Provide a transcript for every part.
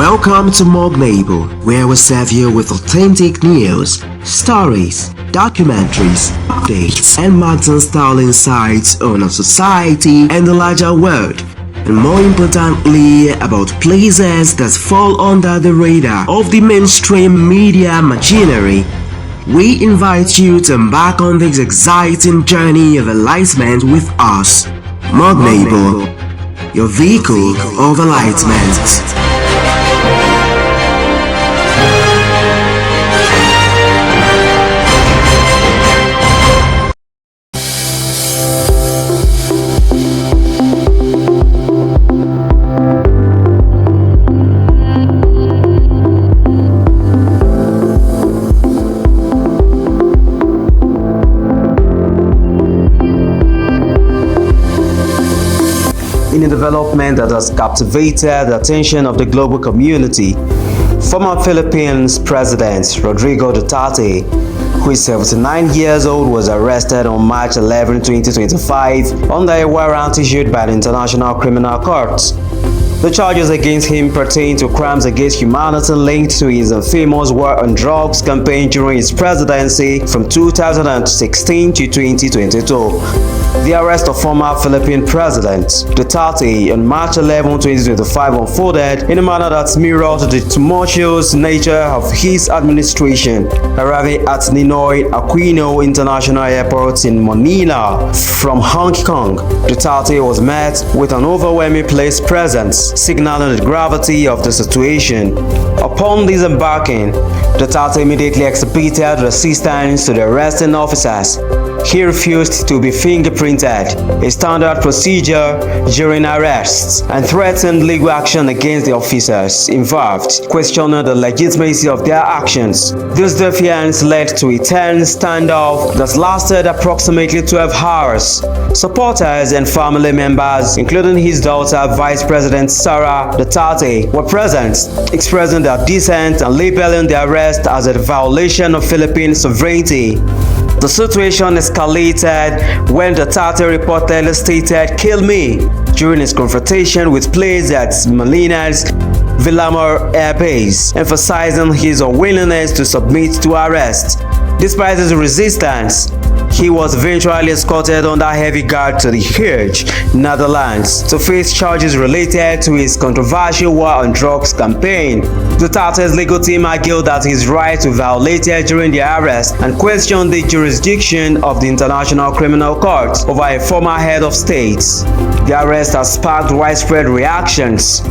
Welcome to Morganable, where we serve you with authentic news, stories, documentaries, updates, and magazine-style insights on our society and the larger world, and more importantly, about places that fall under the radar of the mainstream media machinery. We invite you to embark on this exciting journey of enlightenment with us. Morganable, your vehicle of enlightenment. In a development that has captivated the attention of the global community, former Philippines President Rodrigo Duterte, who is 79 years old, was arrested on March 11, 2025 under a warrant issued by the International Criminal Court. The charges against him pertain to crimes against humanity linked to his infamous war on drugs campaign during his presidency from 2016 to 2022. The arrest of former Philippine President Duterte on March 11, 2025 unfolded in a manner that mirrored the tumultuous nature of his administration. Arriving at Ninoy Aquino International Airport in Manila from Hong Kong, Duterte was met with an overwhelming police presence, signaling the gravity of the situation. Upon disembarking, Duterte immediately exhibited resistance to the arresting officers. He refused to be fingerprinted, a standard procedure during arrests, and threatened legal action against the officers involved, questioning the legitimacy of their actions. This defiance led to a tense standoff that lasted approximately 12 hours. Supporters and family members, including his daughter, Vice President Sara Duterte, were present, expressing their dissent and labeling the arrest as a violation of Philippine sovereignty. The situation escalated when Duterte reportedly stated, "Kill me," during his confrontation with police at Manila'S Villamor Air Base, emphasizing his unwillingness to submit to arrest. Despite his resistance, he was eventually escorted under heavy guard to The Hague, Netherlands, to face charges related to his controversial war on drugs campaign. Duterte's legal team argued that his rights were violated during the arrest and questioned the jurisdiction of the International Criminal Court over a former head of state. The arrest has sparked widespread reactions.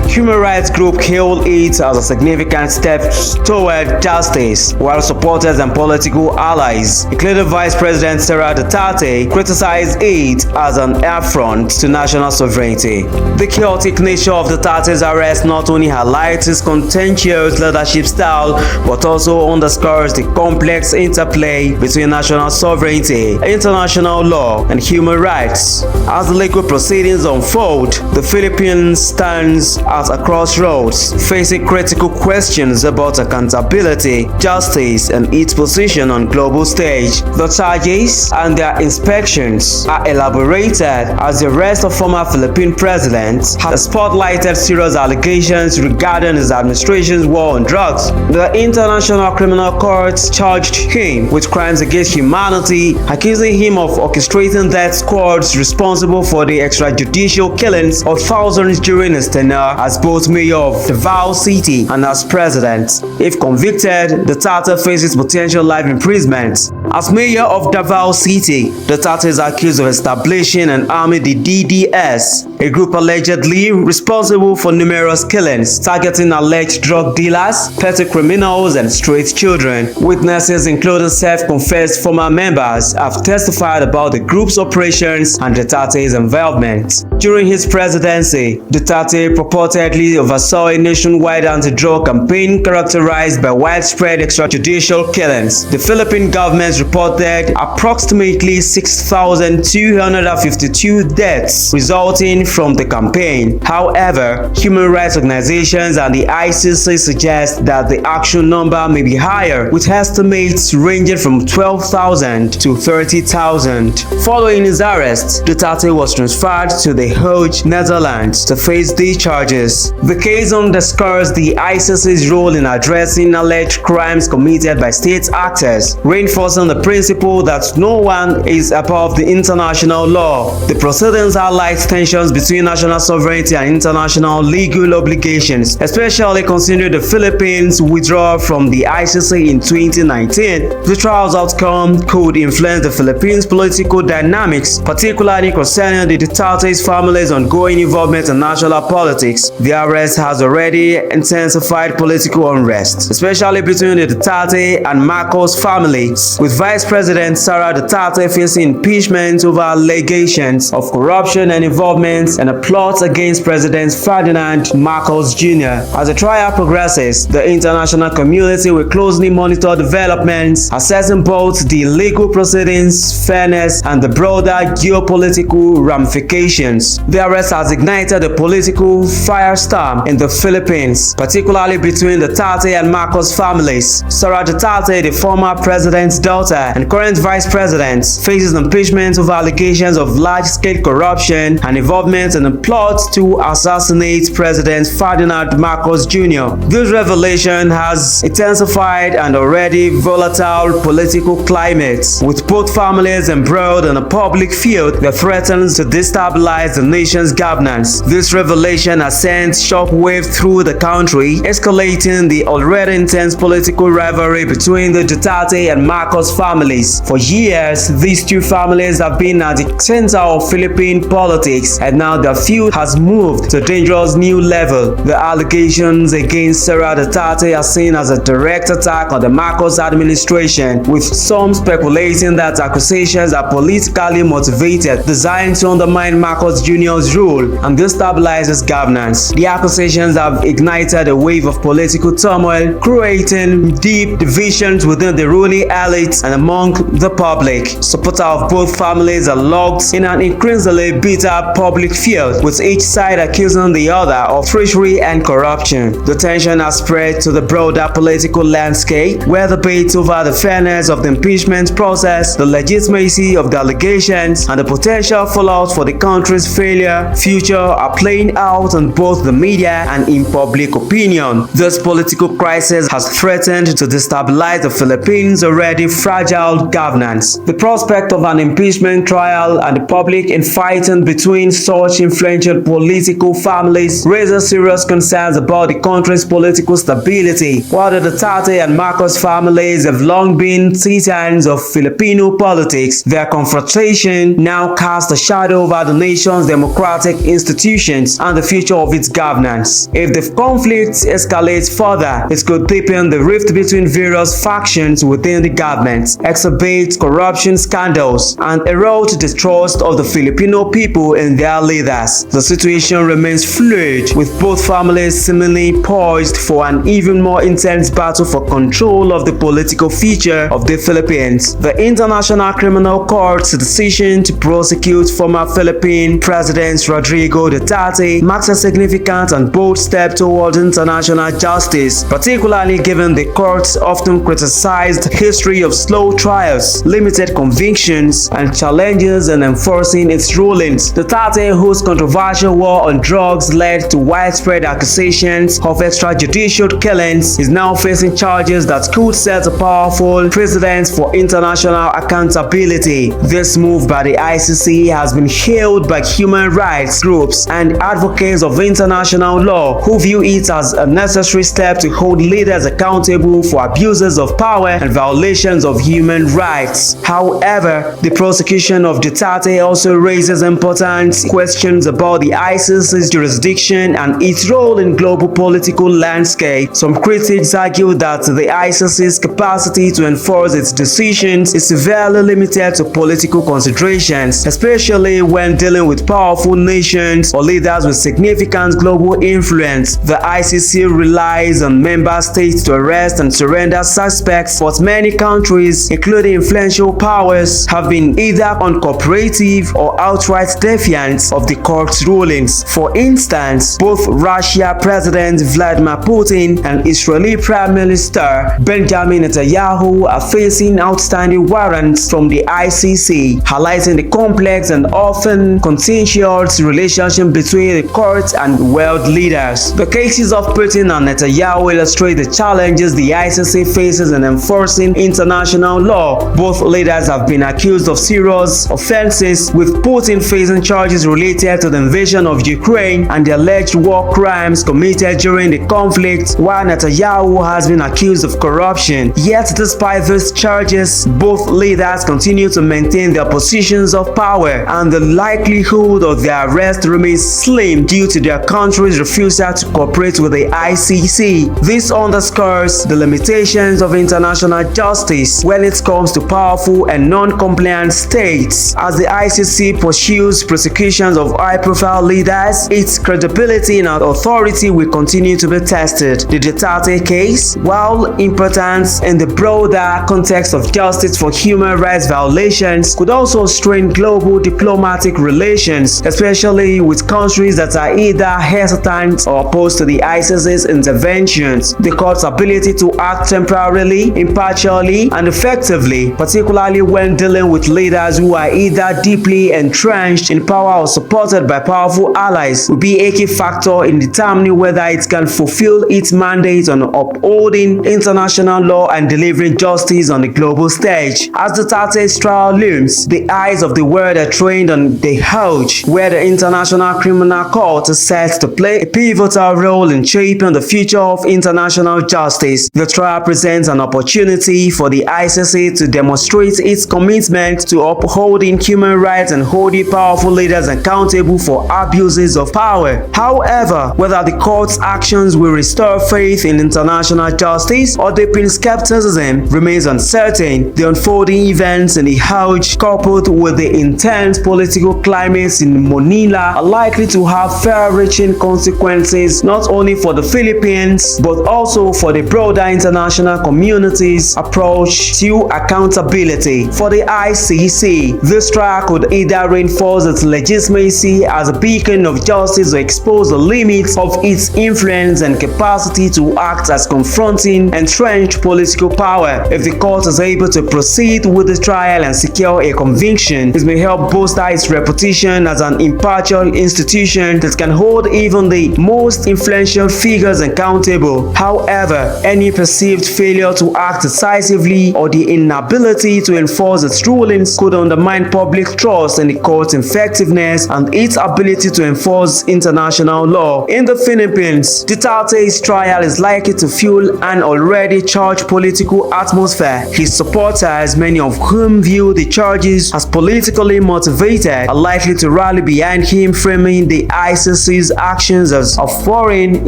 Human rights groups hailed it as a significant step toward justice, while supporters and political allies, including Vice President Sara Duterte, criticized it as an affront to national sovereignty. The chaotic nature of Duterte's arrest not only highlights his contentious leadership style, but also underscores the complex interplay between national sovereignty, international law, and human rights. As the legal proceedings unfold, the Philippines stands at a crossroads, facing critical questions about accountability, justice, and its position on global stage. The charges and their inspections are elaborated as the arrest of former Philippine president has spotlighted serious allegations regarding his administration's war on drugs. The International Criminal Court charged him with crimes against humanity, accusing him of orchestrating death squads responsible for the extrajudicial killings of thousands during his tenure as both mayor of Davao City and as president. If convicted, Duterte faces potential life imprisonment. As mayor of Davao City, Duterte is accused of establishing and arming the DDS, a group allegedly responsible for numerous killings, targeting alleged drug dealers, petty criminals, and street children. Witnesses, including self-confessed former members, have testified about the group's operations and Duterte's involvement. During his presidency, Duterte purportedly oversaw a nationwide anti-drug campaign characterized by widespread extrajudicial killings. The Philippine government's President reported approximately 6,252 deaths resulting from the campaign. However, human rights organizations and the ICC suggest that the actual number may be higher, with estimates ranging from 12,000 to 30,000. Following his arrest, Duterte was transferred to the Hague, Netherlands, to face these charges. The case underscores the ICC's role in addressing alleged crimes committed by state actors, reinforcing the principle that no one is above the international law. The proceedings highlight tensions between national sovereignty and international legal obligations, especially considering the Philippines' withdrawal from the ICC in 2019. The trial's outcome could influence the Philippines' political dynamics, particularly concerning the Duterte's family's ongoing involvement in national politics. The arrest has already intensified political unrest, especially between the Duterte and Marcos families, with Vice President Sara Duterte facing impeachment over allegations of corruption and involvement in a plot against President Ferdinand Marcos Jr. As the trial progresses, the international community will closely monitor developments, assessing both the legal proceedings, fairness, and the broader geopolitical ramifications. The arrest has ignited a political firestorm in the Philippines, particularly between the Duterte and Marcos families. Sara Duterte, the former president's daughter and current vice president, faces impeachment over allegations of large-scale corruption and involvement in a plot to assassinate President Ferdinand Marcos Jr. This revelation has intensified an already volatile political climate, with both families embroiled in a public feud that threatens to destabilize the nation's governance. This revelation has sent shockwaves through the country, escalating the already intense political rivalry between the Duterte and Marcos families. For years, these two families have been at the center of Philippine politics, and now their feud has moved to a dangerous new level. The allegations against Sara Duterte are seen as a direct attack on the Marcos administration, with some speculating that accusations are politically motivated, designed to undermine Marcos Jr.'s rule and destabilize his governance. The accusations have ignited a wave of political turmoil, creating deep divisions within the ruling elite and among the public. Supporters of both families are locked in an increasingly bitter public feud, with each side accusing the other of treachery and corruption. The tension has spread to the broader political landscape, where debates over the fairness of the impeachment process, the legitimacy of the allegations, and the potential fallout for the country's future are playing out in both the media and in public opinion. This political crisis has threatened to destabilize the Philippines' already fragile governance. The prospect of an impeachment trial and the public infighting between such influential political families raises serious concerns about the country's political stability. While the Duterte and Marcos families have long been titans of Filipino politics, their confrontation now casts a shadow over the nation's democratic institutions and the future of its governance. If the conflict escalates further, it could deepen the rift between various factions within the government, exacerbate corruption scandals, and erode the trust of the Filipino people in their leaders. The situation remains fluid, with both families seemingly poised for an even more intense battle for control of the political future of the Philippines. The International Criminal Court's decision to prosecute former Philippine President Rodrigo Duterte marks a significant and bold step towards international justice, particularly given the court's often criticized history of slow trials, limited convictions, and challenges in enforcing its rulings. Duterte, whose controversial war on drugs led to widespread accusations of extrajudicial killings, is now facing charges that could set a powerful precedent for international accountability. This move by the ICC has been hailed by human rights groups and advocates of international law, who view it as a necessary step to hold leaders accountable for abuses of power and violations of human rights. However, the prosecution of Duterte also raises important questions about the ICC's jurisdiction and its role in global political landscape. Some critics argue that the ICC's capacity to enforce its decisions is severely limited to political considerations, especially when dealing with powerful nations or leaders with significant global influence. The ICC relies on member states to arrest and surrender suspects, but many countries countries, including influential powers, have been either uncooperative or outright defiant of the court's rulings. For instance, both Russia President Vladimir Putin and Israeli Prime Minister Benjamin Netanyahu are facing outstanding warrants from the ICC, highlighting the complex and often contentious relationship between the court and world leaders. The cases of Putin and Netanyahu illustrate the challenges the ICC faces in enforcing international law. Both leaders have been accused of serious offenses, with Putin facing charges related to the invasion of Ukraine and the alleged war crimes committed during the conflict, while Netanyahu has been accused of corruption. Yet, despite these charges, both leaders continue to maintain their positions of power, and the likelihood of their arrest remains slim due to their country's refusal to cooperate with the ICC. This underscores the limitations of international justice when it comes to powerful and non-compliant states. As the ICC pursues prosecutions of high-profile leaders, its credibility and authority will continue to be tested. The Duterte case, while important in the broader context of justice for human rights violations, could also strain global diplomatic relations, especially with countries that are either hesitant or opposed to the ICC's interventions. The court's ability to act temporarily, impartially, and effectively, particularly when dealing with leaders who are either deeply entrenched in power or supported by powerful allies, will be a key factor in determining whether it can fulfill its mandate on upholding international law and delivering justice on the global stage. As Duterte's trial looms, the eyes of the world are trained on The Hague, where the International Criminal Court is set to play a pivotal role in shaping the future of international justice. The trial presents an opportunity for the ICC to demonstrate its commitment to upholding human rights and holding powerful leaders accountable for abuses of power. However, whether the court's actions will restore faith in international justice or deepen skepticism remains uncertain. The unfolding events in The Hague, coupled with the intense political climates in Manila, are likely to have far-reaching consequences not only for the Philippines but also for the broader international community's approach to accountability. For the ICC, this trial could either reinforce its legitimacy as a beacon of justice or expose the limits of its influence and capacity to act as confronting entrenched political power. If the court is able to proceed with the trial and secure a conviction, it may help bolster its reputation as an impartial institution that can hold even the most influential figures accountable. However, any perceived failure to act decisively or the inability to enforce its rulings could undermine public trust in the court's effectiveness and its ability to enforce international law. In the Philippines, Duterte's trial is likely to fuel an already charged political atmosphere. His supporters, many of whom view the charges as politically motivated, are likely to rally behind him, framing the ICC's actions as a foreign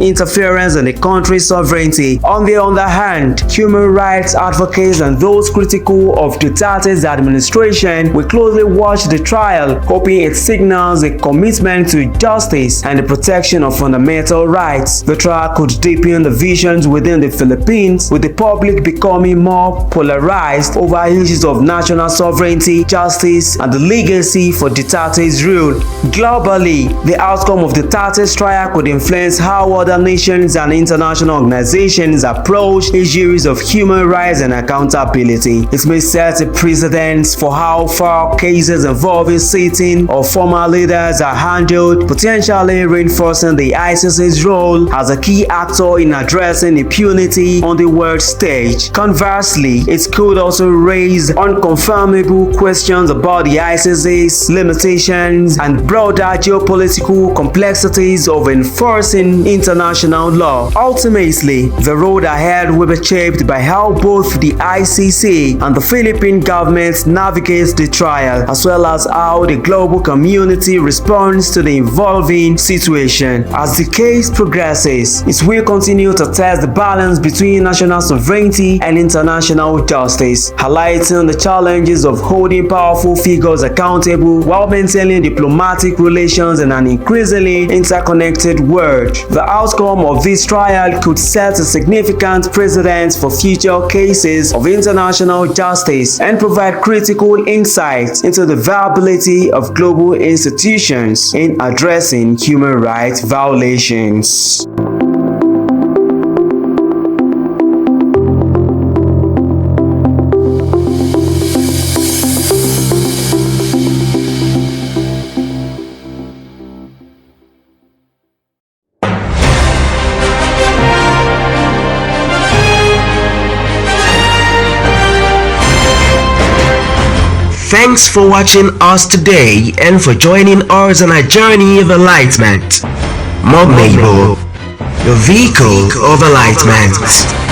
interference in the country's sovereignty. On the other hand, human rights advocates and those critical of Duterte's administration will closely watch the trial, hoping it signals a commitment to justice and the protection of fundamental rights. The trial could deepen the divisions within the Philippines, with the public becoming more polarized over issues of national sovereignty, justice, and the legacy for Duterte's rule. Globally, the outcome of Duterte's trial could influence how other nations and international organizations approach issues of human rights and accountability. It may set a precedent for how far cases involving sitting or former leaders are handled, potentially reinforcing the ICC's role as a key actor in addressing impunity on the world stage. Conversely, it could also raise unconfirmable questions about the ICC's limitations and broader geopolitical complexities of enforcing international law. Ultimately, the road ahead will be shaped by how both the ICC and the Philippine government navigate the trial, as well as how the global community responds to the evolving situation. As the case progresses, it will continue to test the balance between national sovereignty and international justice, highlighting the challenges of holding powerful figures accountable while maintaining diplomatic relations in an increasingly interconnected world. The outcome of this trial could set a significant precedent for future cases of international international justice and provide critical insights into the viability of global institutions in addressing human rights violations. Thanks for watching us today and for joining us on our journey of enlightenment. Morganable, the vehicle of enlightenment.